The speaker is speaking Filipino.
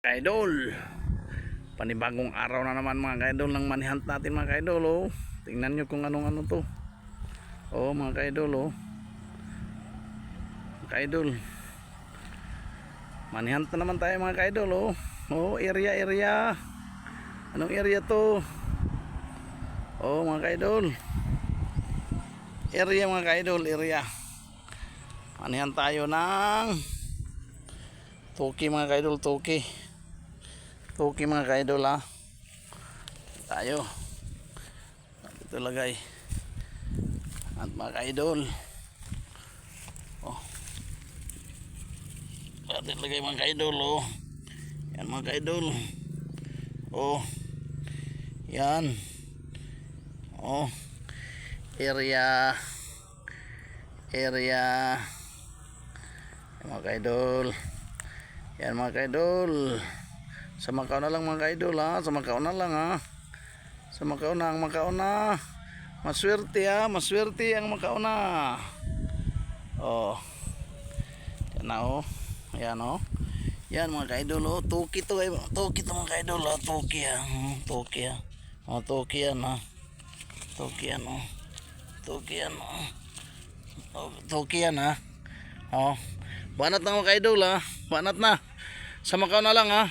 Kaidol, panibagong araw na naman mga kaidol ng manhunt natin mga kaidol. Oh. Tingnan nyo kung anong ano to. Oh mga kaidol, oh. Kaidol, manhunt na naman tayo mga kaidol. Oh, oh area. Anong area to? Oh mga kaidol, area mga kaidol, area. Manhunt tayo ng Toki mga kaidol, Toki mga kaidol ha. Tayo dito lagay at mga kaidol, oh dito lagay mga kaidol. Oh yan mga kaidol, oh yan, oh area yan mga kaidol. Yan mga kaidol, sa Macau na lang mga kaidol ha, sa Macau na lang ha, sa Macau na, ang Macau na maswerte ha, maswerte ang Macau na. Oh yan na, oh yan, oh yan mga kaidol. Oh Toki to, Toki to mga kaidol ha, Toki ha, Toki ha, oh Toki yan ha, Toki yan, oh Toki yan, oh Toki yan ha. Oh banat na mga kaidol ha, banat na, sa Macau na lang ha.